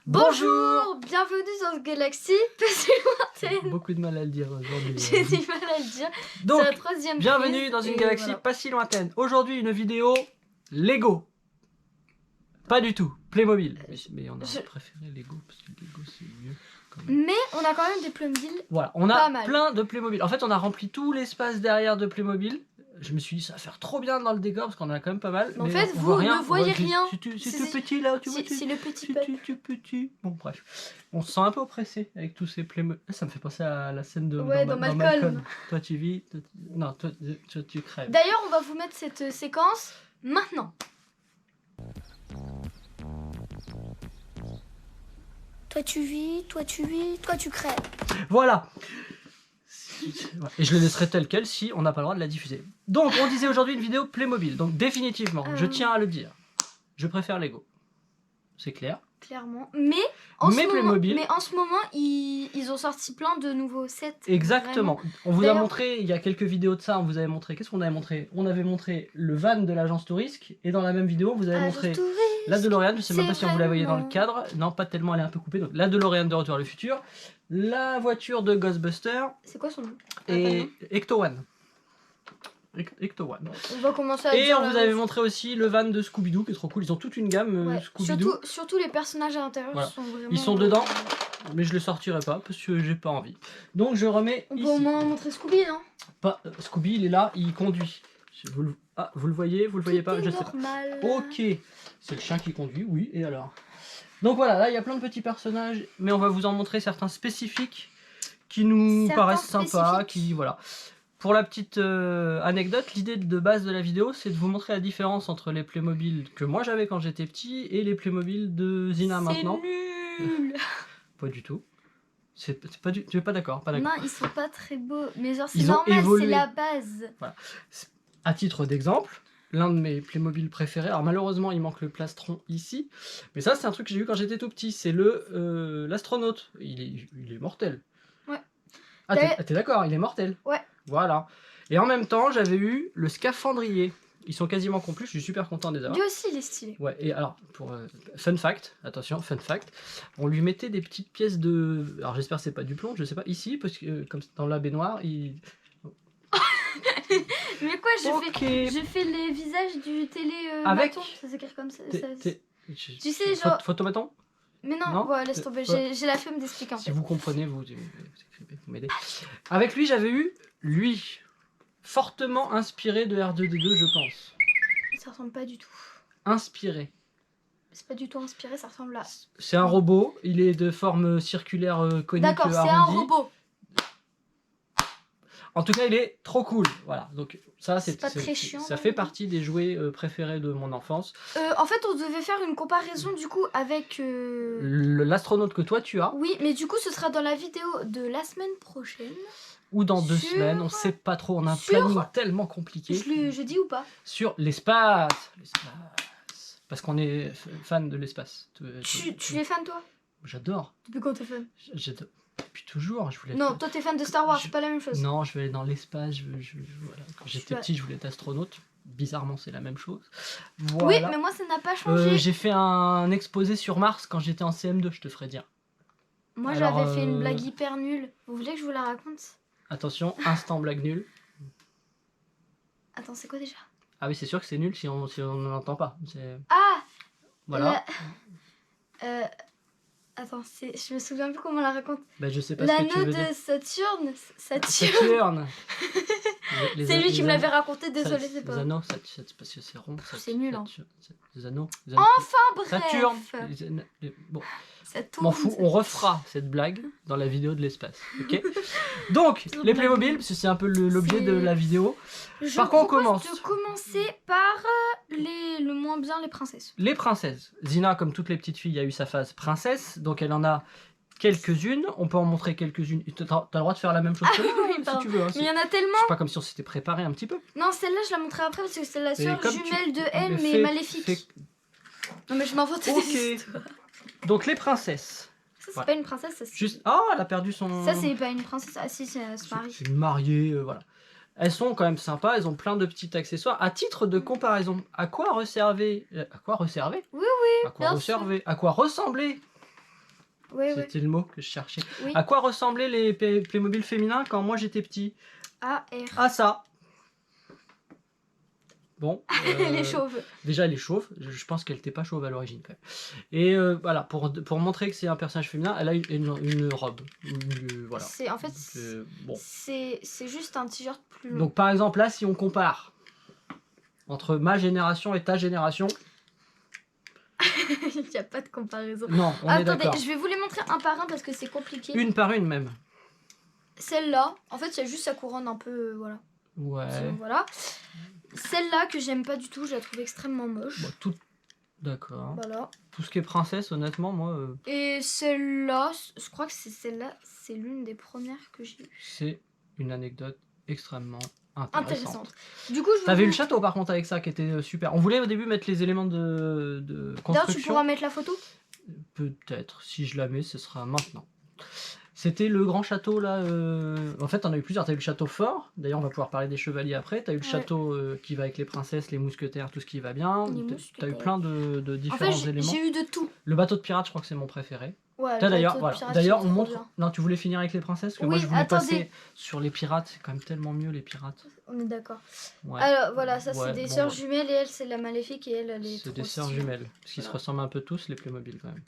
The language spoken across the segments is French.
Bonjour, bienvenue dans ce Galaxy Passé lointaine. Beaucoup de mal à le dire aujourd'hui. J'ai du mal à le dire. Donc, c'est la troisième bienvenue prise dans une et galaxie voilà. pas si lointaine. Aujourd'hui, une vidéo Lego. Pas du tout, Playmobil. Mais on a préféré Lego parce que Lego c'est mieux. Quand même. Mais on a quand même des Playmobil. Voilà, on pas a mal. plein de Playmobil. En fait, on a rempli tout l'espace derrière de Playmobil. Je me suis dit, ça va faire trop bien dans le décor parce qu'on en a quand même pas mal. Mais en fait, vous ne voyez rien. C'est tout petit là, tu vois. C'est le petit C'est petit. Bon, bref. On se sent un peu oppressé avec tous ces Playmobil. Ça me fait penser à la scène de dans Malcolm. Toi, tu vis. Non, toi, tu crèves. D'ailleurs, on va vous mettre cette séquence maintenant. Toi, tu vis, toi, tu vis, toi, tu crèves. Voilà. Et je le laisserai tel quel si on n'a pas le droit de la diffuser. Donc, on disait aujourd'hui une vidéo Playmobil. Donc, définitivement, je tiens à le dire. Je préfère Lego. C'est clair. Clairement. Mais en ce moment, ils ont sorti plein de nouveaux sets. Exactement. Vraiment. On vous a montré, il y a quelques vidéos de ça, on vous avait montré. Qu'est-ce qu'on avait montré? On avait montré le van de l'agence Tourisque. Et dans la même vidéo, on vous avait montré la DeLorean. Je sais même pas si on vous la voyait dans le cadre. Non, pas tellement, elle est un peu coupée. Donc, la DeLorean de Retour vers le futur. La voiture de Ghostbusters. C'est quoi son nom? Et Ecto One. Ecto One. On va commencer à Et on vous avait montré aussi le van de Scooby-Doo qui est trop cool. Ils ont toute une gamme Scooby-Doo. Surtout les personnages à l'intérieur sont vraiment... Ils sont dedans, mais je les sortirai pas parce que j'ai pas envie. Donc je remets on peut au moins montrer Scooby, non? Pas, Scooby, il est là, il conduit. Vous le voyez? Vous le voyez pas? Je sais pas. Ok, c'est le chien qui conduit, oui, et alors? Donc voilà, là il y a plein de petits personnages, mais on va vous en montrer certains spécifiques qui nous paraissent sympas, voilà. Pour la petite anecdote, l'idée de base de la vidéo, c'est de vous montrer la différence entre les Playmobil que moi j'avais quand j'étais petit et les Playmobil de Zina maintenant. C'est nul. Pas du tout. Tu es pas d'accord, Non, ils sont pas très beaux, mais genre c'est normal, c'est la base. Voilà. À titre d'exemple, l'un de mes Playmobil préférés, alors malheureusement il manque le plastron ici, mais ça c'est un truc que j'ai eu quand j'étais tout petit, c'est l'astronaute. Il est mortel. Ouais. Ah, t'es d'accord, il est mortel. Ouais. Voilà. Et en même temps, j'avais eu le scaphandrier. Ils sont quasiment complets, je suis super content de les avoir. Lui aussi, il est stylé. Ouais, et alors, pour fun fact, attention, fun fact, on lui mettait des petites pièces de... Alors j'espère que c'est pas du plomb, je sais pas, ici, parce que comme dans la baignoire, il... Mais quoi, je fais les visages du télé avec bâton, ça s'écrit comme ça. Tu sais, genre... Photomaton? Mais non, voilà, laisse tomber, j'ai la flemme d'expliquer en fait. Si vous comprenez, vous m'aidez. Avec lui, j'avais eu, fortement inspiré de R2D2, je pense. Ça ressemble pas du tout. Inspiré. C'est pas du tout inspiré, ça ressemble à... C'est un robot, il est de forme circulaire conique. D'accord, c'est un robot. En tout cas, il est trop cool. Voilà, donc ça, c'est pas très chiant. Ça fait partie des jouets préférés de mon enfance. En fait, on devait faire une comparaison du coup avec... l'astronaute que toi tu as. Oui, mais du coup, ce sera dans la vidéo de la semaine prochaine. Ou dans 2 semaines, on sait pas trop, on a un planning tellement compliqué. Je dis ou pas? Sur l'espace. Parce qu'on est fan de l'espace. Tu es fan toi? J'adore. Depuis quand t'es fan? J'adore. Depuis toujours, je voulais... Non, toi t'es fan de Star Wars, c'est pas la même chose. Non, je vais aller dans l'espace, voilà. Quand j'étais petit, je voulais être astronaute. Bizarrement, c'est la même chose. Voilà. Oui, mais moi ça n'a pas changé. J'ai fait un exposé sur Mars quand j'étais en CM2, je te ferai dire. Moi j'avais fait une blague hyper nulle. Vous voulez que je vous la raconte? Attention, instant blague nulle. Attends, c'est quoi déjà? Ah oui, c'est sûr que c'est nul si on ne l'entend pas. Ah! Voilà. Attends, je me souviens plus comment on la raconte. Bah, je sais pas ce que tu veux dire. L'anneau de Saturne. C'est lui qui me l'avait raconté, désolé, c'est pas. Les anneaux, parce que c'est rond. C'est nul, hein. Les anneaux. Enfin, bref. Saturne. Bon. M'en fous, on refera cette blague dans la vidéo de l'espace. Ok. Donc, les Playmobil, parce que c'est un peu l'objet de la vidéo. Par quoi on commence? Je commencer par le moins bien, les princesses. Les princesses. Zina, comme toutes les petites filles, a eu sa phase princesse. Donc, elle en a quelques-unes. On peut en montrer quelques-unes. Tu as le droit de faire la même chose que moi, oui, si tu veux. Hein, mais il y en a tellement. C'est pas comme si on s'était préparé un petit peu. Non, celle-là, je la montrerai après parce que c'est la sœur jumelle de elle, mais maléfique. Non, mais je m'invente des histoires. Donc, les princesses. Ça, c'est pas une princesse, ça. Juste... Oh, elle a perdu son... Ça, c'est pas une princesse. Ah, si, c'est se marie. C'est une mariée, voilà. Elles sont quand même sympas, elles ont plein de petits accessoires. À titre de comparaison, à quoi resservait... Oui, à quoi resservait? À quoi ressemblait Ouais, C'était le mot que je cherchais. Oui. À quoi ressemblaient les Playmobil féminins quand moi j'étais petit? AR. À ça. Bon. Les chauves. Déjà, elle est chauve. Je pense qu'elle n'était pas chauve à l'origine quand même. Et voilà, pour montrer que c'est un personnage féminin, elle a une robe. Voilà. En fait, bon. c'est juste un t-shirt plus long. Donc par exemple, là, si on compare entre ma génération et ta génération... Il n'y a pas de comparaison. Non, on est d'accord. Attendez, je vais vous les montrer un par un parce que c'est compliqué. Une par une même. Celle-là, en fait, c'est juste sa couronne un peu, voilà. Ouais. Voilà. Celle-là que j'aime pas du tout, je la trouve extrêmement moche. Bon, tout... D'accord. Voilà. Tout ce qui est princesse, honnêtement, moi... Et celle-là, je crois que c'est celle-là, c'est l'une des premières que j'ai eues. C'est une anecdote extrêmement intéressante. Du coup, T'avais eu le château par contre avec ça qui était super. On voulait au début mettre les éléments de construction. D'ailleurs, tu pourras mettre la photo? Peut-être. Si je la mets, ce sera maintenant. C'était le grand château là. En fait, on a eu plusieurs. T'as eu le château fort. D'ailleurs, on va pouvoir parler des chevaliers après. T'as eu le château qui va avec les princesses, les mousquetaires, tout ce qui va bien. T'as eu plein de différents éléments. J'ai eu de tout. Le bateau de pirate, je crois que c'est mon préféré. Ouais, d'ailleurs, on montre. Bien. Non, tu voulais finir avec les princesses, parce que moi je voulais passer sur les pirates. C'est quand même tellement mieux les pirates. On est d'accord. Ouais. Alors voilà, ça c'est des sœurs jumelles et elle c'est la maléfique et elle est. C'est des sœurs jumelles, parce qu'ils se ressemblent un peu tous les Playmobil quand même.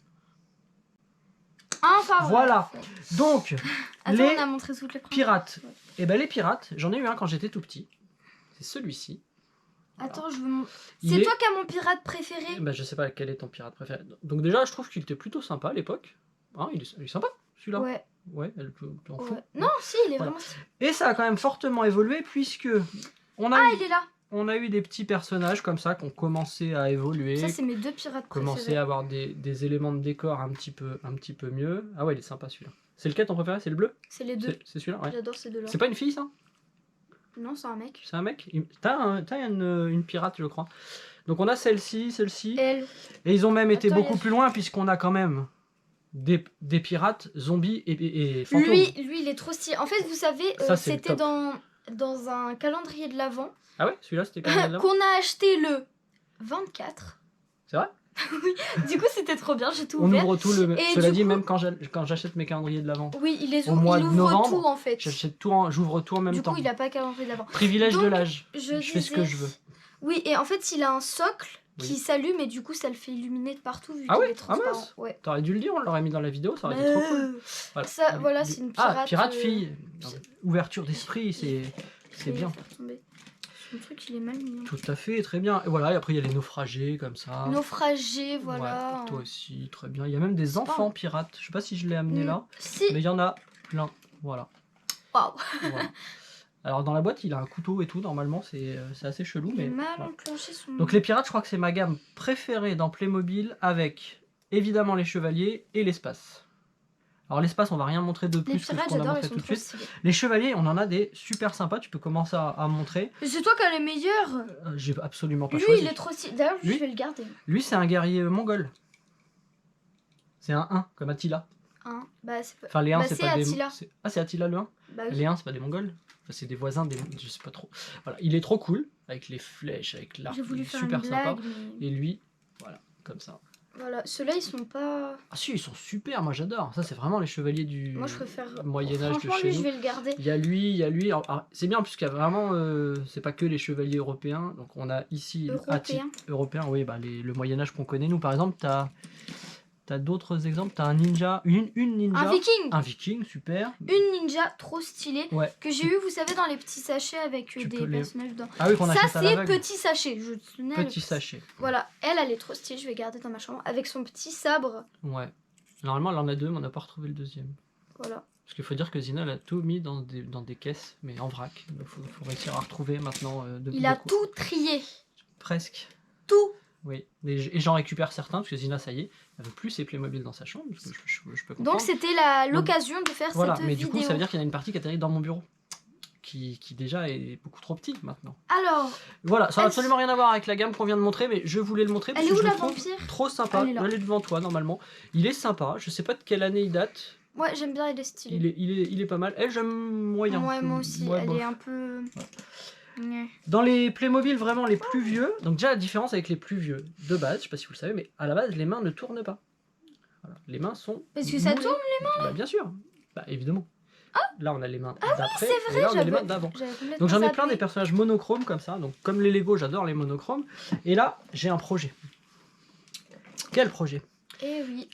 Enfin voilà. Donc les on a montré toutes les pirates. Ouais. Et ben les pirates, j'en ai eu un quand j'étais tout petit. C'est celui-ci. Attends, je veux. C'est toi qui as mon pirate préféré? Bah, je sais pas quel est ton pirate préféré. Donc déjà, je trouve qu'il était plutôt sympa à l'époque. Hein, il est sympa, celui-là. Ouais. Ouais, elle peut en fous. Non, si, il est vraiment. Et ça a quand même fortement évolué puisque on a il est là. On a eu des petits personnages comme ça qui ont commencé à évoluer. Ça, c'est mes deux pirates préférés. Commencé à avoir des éléments de décor un petit peu mieux. Ah ouais, il est sympa celui-là. C'est lequel ton préféré? C'est le bleu? C'est les deux. C'est celui-là, ouais. J'adore ces deux-là. C'est pas une fille ça? Non, c'est un mec. C'est un mec? T'as une pirate, je crois. Donc on a celle-ci. Elle. Et ils ont même été beaucoup plus loin puisqu'on a quand même des pirates, zombies et fantômes. Lui, il est trop stylé. En fait, vous savez, c'était dans un calendrier de l'Avent. Ah ouais, celui-là c'était calendrier de l'Avent qu'on a acheté le 24. C'est vrai? Oui, du coup c'était trop bien, j'ai tout ouvert. On ouvre tout le... Cela dit, même quand j'achète mes calendriers de l'Avent. Oui, il les ouvre, il ouvre tout en fait. J'ouvre tout en même temps. Du coup, il a pas calendrier de l'Avent. Privilège de l'âge. Je fais ce que je veux. Oui, et en fait, il a un socle qui s'allume et du coup, ça le fait illuminer de partout vu qu'il est transparent. Ouais. T'aurais dû le dire, on l'aurait mis dans la vidéo, ça aurait été trop cool. Voilà, ça, voilà c'est une pirate. Ah, pirate fille. Ouverture d'esprit, c'est bien. Le truc, il est mal mignon. Tout à fait, très bien. Et voilà, et après, il y a les naufragés, comme ça. Naufragés, voilà. Ouais, toi aussi, très bien. Il y a même des enfants pirates. Je sais pas si je l'ai amené là. Si. Mais il y en a plein. Voilà. Waouh. Voilà. Alors, dans la boîte, il a un couteau et tout. Normalement, c'est assez chelou. Il est mal enclenché son... Donc, les pirates, je crois que c'est ma gamme préférée dans Playmobil, avec évidemment les chevaliers et l'espace. Alors l'espace, on va rien montrer de plus que ce qu'on a montré tout de suite. Les chevaliers, on en a des super sympas, tu peux commencer à montrer. C'est toi qui as les meilleurs. J'ai absolument pas choisi. Lui, il est trop stylé. D'ailleurs, je vais le garder. Lui, c'est un guerrier mongol. C'est un 1, comme Attila. Bah, c'est pas... Enfin, les 1, c'est pas Attila. des... Ah, c'est Attila le 1 bah, oui. Les 1, c'est pas des mongols. Enfin, c'est des voisins, je sais pas trop. Voilà, il est trop cool, avec les flèches, avec l'arc. J'ai voulu faire super une blague, sympa. Mais... Et lui, voilà, comme ça. Voilà, ceux-là ils sont pas... Ah si, ils sont super, moi j'adore. Ça c'est vraiment les chevaliers du moi, je préfère... Moyen-Âge de chez lui, nous. je vais le garder. Il y a lui. C'est bien puisqu'il y a vraiment... c'est pas que les chevaliers européens. Donc on a ici... Européens, oui, bah, le Moyen-Âge qu'on connaît. Nous par exemple, t'as d'autres exemples. T'as un ninja, une ninja. Un viking. Un viking, super. Une ninja trop stylée. Ouais. Que j'ai eu, vous savez, dans les petits sachets avec des personnages dedans. Ah oui, qu'on achète à l'aveugle. Ça, c'est petit sachet. Petit sachet. Voilà, elle est trop stylée. Je vais garder dans ma chambre avec son petit sabre. Ouais. Normalement, elle en a deux, mais on n'a pas retrouvé le deuxième. Voilà. Parce qu'il faut dire que Zina, elle a tout mis dans des caisses, mais en vrac. Il faut réussir à retrouver maintenant. Il a tout trié. Presque. Tout. Oui, et j'en récupère certains, parce que Zina, ça y est, elle veut plus ses Playmobil dans sa chambre, parce que je peux comprendre. Donc c'était l'occasion de faire cette vidéo. Voilà, mais du coup, ça veut dire qu'il y en a une partie qui atterrit dans mon bureau, qui déjà est beaucoup trop petite maintenant. Alors... Voilà, ça n'a absolument rien à voir avec la gamme qu'on vient de montrer, mais je voulais le montrer, parce que je le trouve trop sympa. Elle est devant toi, normalement. Il est sympa, je sais pas de quelle année il date. Ouais, j'aime bien, il est stylé. Il est pas mal. Elle, j'aime moyen. Ouais, moi aussi, elle est un peu... Ouais. Dans les Playmobil vraiment les plus vieux, donc déjà la différence avec les plus vieux, de base, je sais pas si vous le savez, mais à la base les mains ne tournent pas. Voilà. Les mains sont... Parce que ça tourne les mains là. Bah, bien sûr, bah, évidemment. Là on a les mains d'après, c'est vrai, et là on a les mains d'avant. Donc j'en ai plein des personnages monochromes comme ça, donc comme les Lego j'adore les monochromes. Et là j'ai un projet. Quel projet? Eh oui.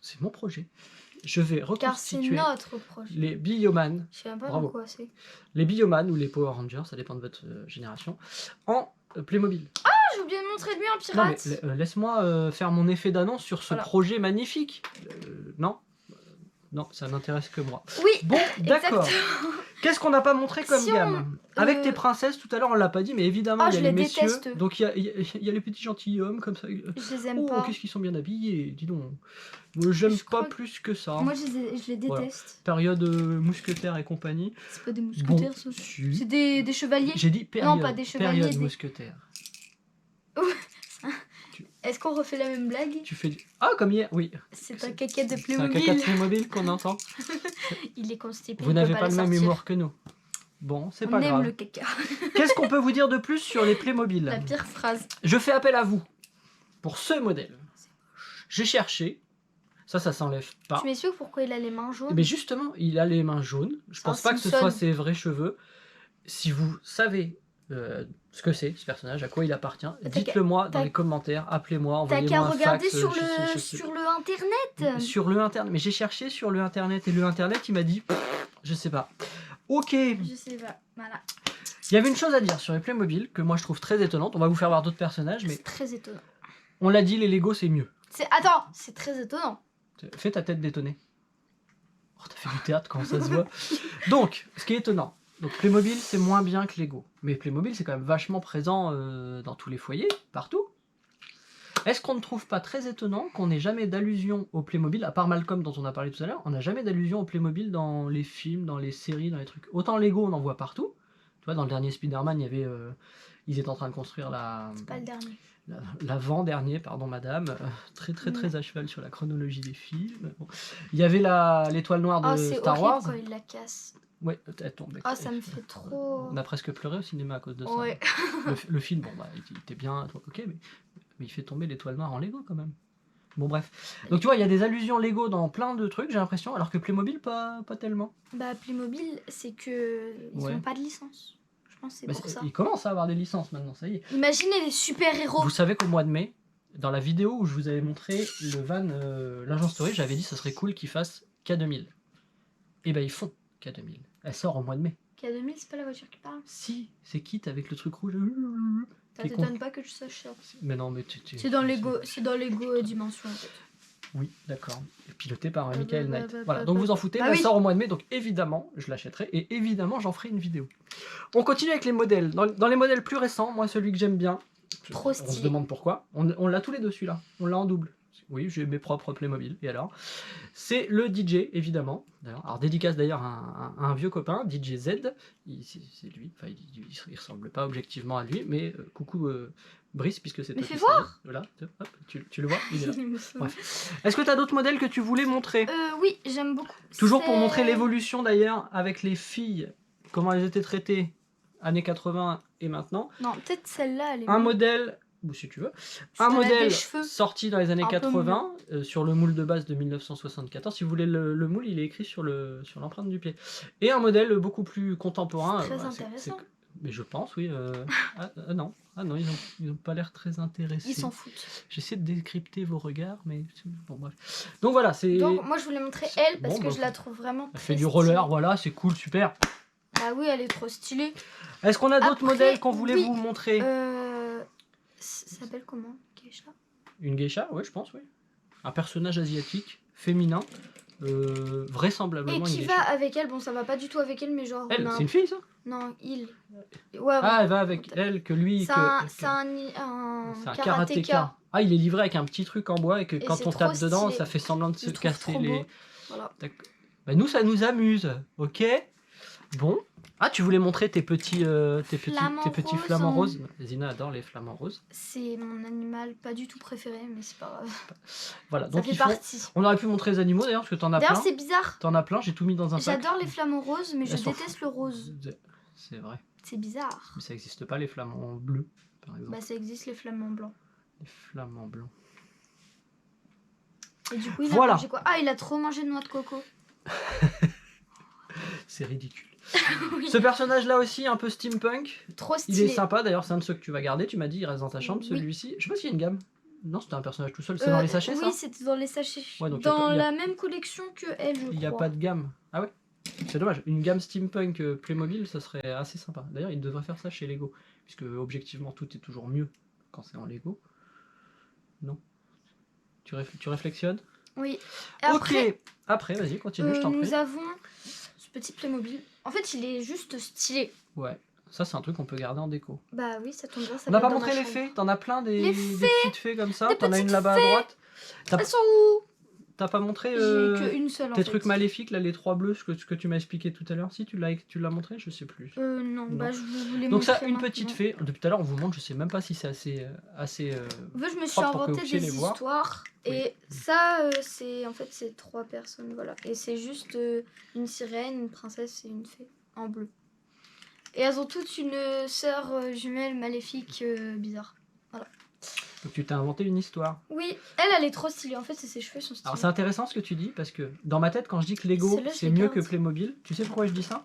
C'est mon projet. Je vais reconstituer notre projet. les Bioman. Je sais même pas quoi c'est. Les Bioman ou les Power Rangers, ça dépend de votre génération, en Playmobil. Ah, j'ai oublié de montrer lui un pirate. Non, mais, laisse-moi faire mon effet d'annonce sur ce projet magnifique. Non, ça n'intéresse que moi. Oui. Bon, d'accord. Qu'est-ce qu'on n'a pas montré comme gamme Avec tes princesses, tout à l'heure on l'a pas dit, mais évidemment il y a les messieurs. Déteste. Donc il y a les petits gentilshommes comme ça. Je les aime pas. Oh, qu'est-ce qu'ils sont bien habillés, dis donc. Moi j'aime pas plus que ça. Moi je les déteste. Voilà. Période mousquetaires et compagnie. C'est pas des mousquetaires, ça. C'est des chevaliers. J'ai dit période. Non, pas des chevaliers. Période mousquetaires. Est-ce qu'on refait la même blague? Tu fais du... Ah, comme hier, oui. C'est un caca de Playmobil. C'est un caca de Playmobil qu'on entend. Il est constipé. Vous n'avez pas le même humour que nous. Bon, c'est pas grave. On aime le caca. Qu'est-ce qu'on peut vous dire de plus sur les Playmobil? La pire phrase. Je fais appel à vous. Pour ce modèle, j'ai cherché. Ça s'enlève pas. Tu m'expliques pourquoi il a les mains jaunes? Mais justement, il a les mains jaunes. Je pense pas que ce soit ses vrais cheveux. Si vous savez ce que c'est, ce personnage, à quoi il appartient, dites-le moi dans les commentaires, appelez-moi, envoyez-moi un fax. T'as qu'à regarder sur le internet. Sur le internet, mais j'ai cherché sur le internet et le internet il m'a dit, je sais pas. Ok. Je sais pas, voilà. Il y avait une chose à dire sur les Playmobil que moi je trouve très étonnante. On va vous faire voir d'autres personnages, mais... C'est très étonnant. On l'a dit, les Lego c'est mieux. Attends, c'est très étonnant. Fais ta tête d'étonné. Oh, t'as fait du théâtre, comment ça se voit. Donc, ce qui est étonnant. Donc Playmobil c'est moins bien que Lego. Mais Playmobil c'est quand même vachement présent dans tous les foyers, partout. Est-ce qu'on ne trouve pas très étonnant qu'on n'ait jamais d'allusion au Playmobil, à part Malcolm dont on a parlé tout à l'heure, on n'a jamais d'allusion au Playmobil dans les films, dans les séries, dans les trucs. Autant Lego on en voit partout. Tu vois, dans le dernier Spider-Man, il y avait, ils étaient en train de construire la... C'est pas le dernier. L'avant-dernier, pardon madame, très à cheval sur la chronologie des films. Bon. Il y avait l'étoile noire de Star Wars. Quand il la casse. Ouais, elle tombe. Ah, ça me fait trop... On a presque pleuré au cinéma à cause de ça. Ouais. Le film, bon, bah, il était bien, ok, mais il fait tomber l'étoile noire en Lego quand même. Bon, bref. Donc, tu vois, il y a des allusions Lego dans plein de trucs, j'ai l'impression, alors que Playmobil, pas tellement. Bah, Playmobil, c'est que ils ont pas de licence. Je pense que c'est pour ça. Ils commencent à avoir des licences maintenant, ça y est. Imaginez les super-héros. Vous savez qu'au mois de mai, dans la vidéo où je vous avais montré le van, l'agent Story, j'avais dit que ce serait cool qu'ils fassent K2000. Et ben, ils font K2000. Elle sort au mois de mai. K2000, c'est pas la voiture qui parle? Si, c'est Kit avec le truc rouge. Ça t'étonne pas que je sache ça? Mais non, mais c'est dans Lego Dimension en fait. Oui, d'accord. Piloté par Michael Knight. Voilà, donc vous en foutez, elle sort au mois de mai, donc évidemment, je l'achèterai et évidemment, j'en ferai une vidéo. On continue avec les modèles. Dans les modèles plus récents, moi, celui que j'aime bien, trop stylé. On se demande pourquoi. On l'a tous les deux, celui-là. On l'a en double. Oui, j'ai mes propres Playmobil. Et alors, c'est le DJ, évidemment. Alors, dédicace d'ailleurs à un vieux copain, DJ Z. C'est lui. Enfin, il ressemble pas objectivement à lui, mais coucou Brice, puisque c'est toi. Mais fais voir. Voilà, hop, tu le vois, il est là. Bref. Est-ce que tu as d'autres modèles que tu voulais montrer? Oui, j'aime beaucoup. Toujours pour montrer l'évolution d'ailleurs avec les filles, comment elles étaient traitées années 80 et maintenant. Non, peut-être celle-là, elle est... Un modèle... Ou si tu veux, un modèle sorti dans les années 80 sur le moule de base de 1974. Si vous voulez le moule, il est écrit sur l'empreinte du pied. Et un modèle beaucoup plus contemporain. Très intéressant. Mais je pense, oui. Non, ils ont pas l'air très intéressés. Ils s'en foutent. J'essaie de décrypter vos regards, mais bon bref. Donc voilà, c'est. Donc moi je voulais montrer elle parce que je la trouve vraiment. Elle fait du roller, voilà, c'est cool, super. Bah oui, elle est trop stylée. Est-ce qu'on a d'autres modèles qu'on voulait vous montrer? Ça s'appelle comment? Geisha? Une geisha, ouais, je pense, oui. Un personnage asiatique, féminin, vraisemblablement. Et qui va avec elle? Bon, ça va pas du tout avec elle, mais genre. Elle, c'est une fille, ça? Non, il. Ouais, elle va avec elle, que lui. C'est un karatéka. Ah, il est livré avec un petit truc en bois et que quand on tape dedans, ça fait semblant de se casser les. Voilà. Bah, nous, ça nous amuse, ok? Bon. Ah, tu voulais montrer tes petits flamants roses. Zina adore les flamants roses. C'est mon animal pas du tout préféré, mais c'est pas grave. Voilà, ça donc fait partie. On aurait pu montrer les animaux d'ailleurs, parce que t'en as plein. D'ailleurs, c'est bizarre. T'en as plein, j'ai tout mis dans un sac. J'adore les flamants roses, mais je déteste le rose. C'est vrai. C'est bizarre. Mais ça n'existe pas, les flamants bleus, par exemple. Bah, ça existe, les flamants blancs. Les flamants blancs. Et du coup, il Voilà. a mangé quoi? Ah, il a trop mangé de noix de coco. C'est ridicule. Oui. Ce personnage-là aussi, un peu steampunk. Trop Il stylé. est sympa, d'ailleurs, c'est un de ceux que tu vas garder. Tu m'as dit, il reste dans ta chambre, Oui. celui-ci. Je sais pas s'il y a une gamme. Non, c'était un personnage tout seul. C'est dans les sachets, ça? Oui, c'était dans les sachets. Ouais, donc dans y a- la même collection que elle, je crois. Il n'y a pas de gamme. Ah ouais? C'est dommage. Une gamme steampunk Playmobil, ça serait assez sympa. D'ailleurs, ils devraient faire ça chez Lego. Puisque, objectivement, tout est toujours mieux quand c'est en Lego. Non? Tu réflexionnes? Oui. Et après, Ok. Après, vas-y, continue, je t'en prie. nous avons ce petit Playmobil. En fait, il est juste stylé. Ouais. Ça, c'est un truc qu'on peut garder en déco. Bah oui, ça tombe bien. Ça On n'a va pas dans montré ma les chambre. fées. T'en as plein des Les petites fées comme ça. Des T'en as une petites là-bas à fées. droite. Elles sont où? T'as pas montré J'ai qu'une seule en tes fait. trucs maléfiques, là, les 3 bleus, ce que tu m'as expliqué tout à l'heure? Si, tu l'as montré? Je sais plus. Non, bah je voulais Donc ça, montrer une maintenant. petite fée. Depuis tout à l'heure, on vous montre, je sais même pas si c'est assez... En fait, je me suis propre pour que vous inventé puissiez des les voir. histoires. Oui. Et ça, c'est en fait, c'est 3 personnes, voilà. Et c'est juste une sirène, une princesse et une fée en bleu. Et elles ont toutes une sœur jumelle maléfique bizarre. Donc tu t'es inventé une histoire. Oui, elle est trop stylée. En fait, ses cheveux sont stylés. Alors c'est intéressant ce que tu dis, parce que dans ma tête, quand je dis que Lego, Celle-là, je c'est les mieux garde. que Playmobil, tu sais pourquoi je dis ça?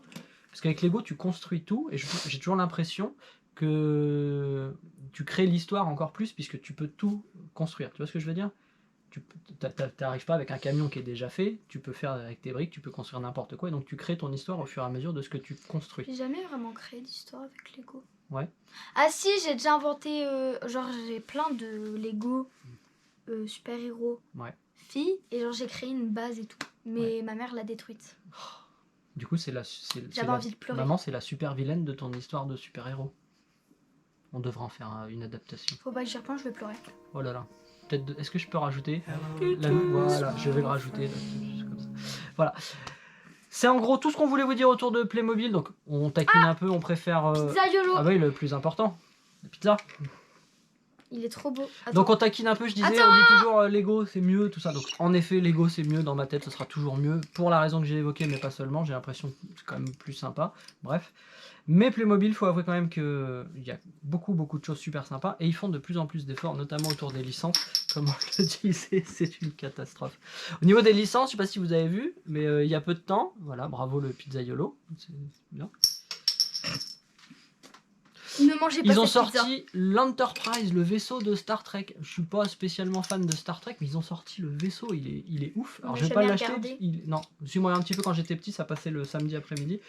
Parce qu'avec Lego, tu construis tout, et j'ai toujours l'impression que tu crées l'histoire encore plus, puisque tu peux tout construire. Tu vois ce que je veux dire? Tu n'arrives pas avec un camion qui est déjà fait, tu peux faire avec tes briques, tu peux construire n'importe quoi, et donc tu crées ton histoire au fur et à mesure de ce que tu construis. J'ai jamais vraiment créé d'histoire avec Lego. Ouais. Ah si, j'ai déjà inventé, genre j'ai plein de Lego super-héros Ouais. filles, et genre j'ai créé une base et tout. Mais ma mère l'a détruite. Du coup, c'est J'avais envie de pleurer. Maman, c'est la super vilaine de ton histoire de super-héros. On devrait en faire une adaptation. Faut pas que j'y repense, je vais pleurer. Oh là là. Est-ce que je peux rajouter Voilà, je vais le rajouter. Là, comme ça. Voilà. C'est en gros tout ce qu'on voulait vous dire autour de Playmobil. Donc, on taquine un peu, on préfère... Pizzaiolo. Ah oui, le plus important. La pizza. Il est trop beau. Attends. Donc on taquine un peu, je disais, on dit toujours Lego c'est mieux, tout ça. Donc en effet, Lego c'est mieux, dans ma tête ce sera toujours mieux, pour la raison que j'ai évoquée, mais pas seulement, j'ai l'impression que c'est quand même plus sympa. Bref. Mais Playmobil, il faut avouer quand même qu'il y a beaucoup de choses super sympas, et ils font de plus en plus d'efforts, notamment autour des licences. Comme on le disait, c'est une catastrophe. Au niveau des licences, je sais pas si vous avez vu, mais il y a peu de temps, voilà, bravo le pizzaiolo, c'est bien. Ne mangez pas Ils ont cette pizza. sorti l'Enterprise, le vaisseau de Star Trek. Je suis pas spécialement fan de Star Trek, mais ils ont sorti le vaisseau, il est ouf. Alors Mais je vais pas jamais l'acheter. regardé. Non, si moi un petit peu quand j'étais petit, ça passait le samedi après-midi.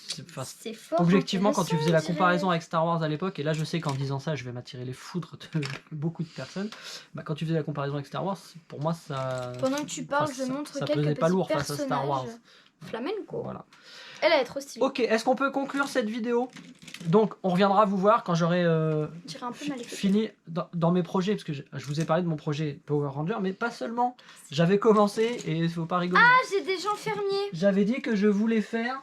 C'est fort. Objectivement, quand tu faisais la intéressant, comparaison avec Star Wars à l'époque, et là je sais qu'en disant ça, je vais m'attirer les foudres de beaucoup de personnes. Bah, quand tu faisais la comparaison avec Star Wars, pour moi ça. Pendant que tu parles, Enfin, je montre ça quelques pesait pas petits lourd face à Star Wars. Flamenco. Voilà. Elle est trop stylée. Ok, est-ce qu'on peut conclure cette vidéo? Donc, on reviendra vous voir quand j'aurai Tirer un peu maléfique. fini dans mes projets, parce que je vous ai parlé de mon projet Power Ranger, mais pas seulement. J'avais commencé, et il faut pas rigoler. Ah, j'ai des gens fermiers. J'avais dit que je voulais faire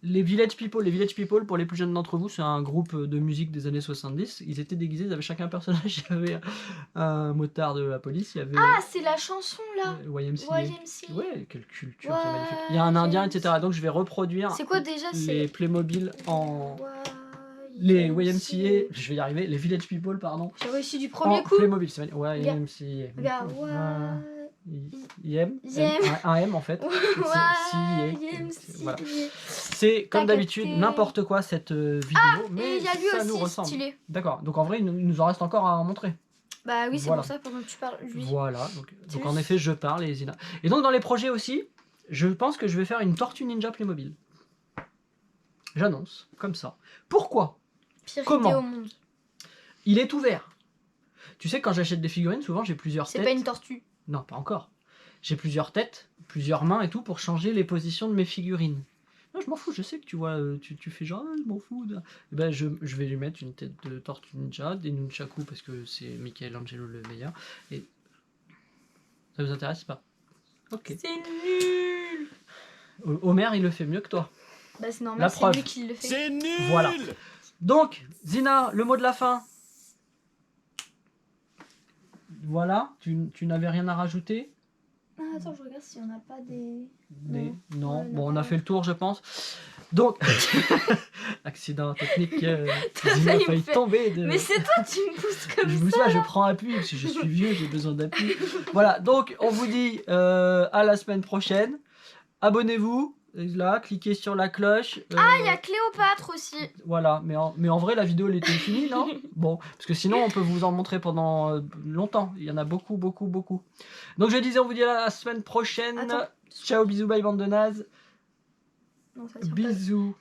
les Village People. Les Village People, pour les plus jeunes d'entre vous, c'est un groupe de musique des années 70. Ils étaient déguisés, ils avaient chacun un personnage. Il y avait un motard de la police, il y avait Ah, c'est la chanson là. YMCA. YMCA. Ouais, quelle culture, c'est magnifique. Il y a un indien, etc. Donc je vais reproduire C'est quoi déjà? les C'est Playmobil en... Les YMCA, je vais y arriver, les Village People, pardon. J'ai réussi du premier En coup. Playmobil, c'est magnifique. Ouais, YMCA. Regarde, YM, un M en fait. Voilà. C'est comme T'as d'habitude capté. n'importe quoi cette vidéo, Et mais il y a lui ça nous aussi ressemble. stylé. D'accord, donc en vrai il nous en reste encore à en montrer. Bah oui, c'est Voilà. pour ça pendant que tu parles. Lui. Voilà, donc C'est en juste- effet je parle et Zina. Et donc dans les projets aussi, je pense que je vais faire une Tortue Ninja Playmobil. J'annonce, comme ça. Pourquoi? Pire Comment idée au monde. Il est ouvert. Tu sais, quand j'achète des figurines, souvent j'ai plusieurs C'est têtes. pas une tortue. Non, pas encore. J'ai plusieurs têtes, plusieurs mains et tout pour changer les positions de mes figurines. Non, je m'en fous, je sais que tu vois, tu fais genre, ah, je m'en fous. Et ben, je vais lui mettre une tête de Tortue Ninja, des Nunchaku parce que c'est Michelangelo le meilleur. Et ça vous intéresse pas? Ok. C'est nul. Homer, il le fait mieux que toi. Bah c'est La normal, c'est preuve. lui qui le fait. C'est nul. Voilà. Donc, Zina, le mot de la fin. Voilà, tu n'avais rien à rajouter? Ah, attends, je regarde s'il n'y en a pas des... Non, Ouais, bon, non. on a fait le tour, je pense. Donc, accident technique, T'as Zina a failli me failli faire- tomber. Mais c'est toi, tu me pousses comme Je vous ça. dis, je prends appui, parce que je suis vieux, j'ai besoin d'appui. Voilà, donc on vous dit à la semaine prochaine. Abonnez-vous, là, cliquez sur la cloche. Ah, il y a Cléopâtre aussi. Voilà, mais en vrai, la vidéo, elle était finie, non? Bon, parce que sinon, on peut vous en montrer pendant longtemps. Il y en a beaucoup, beaucoup, beaucoup. Donc, je disais, on vous dit à la semaine prochaine. Attends. Ciao, bisous, bye, bande de nazes. Non, ça tient pas. Bisous.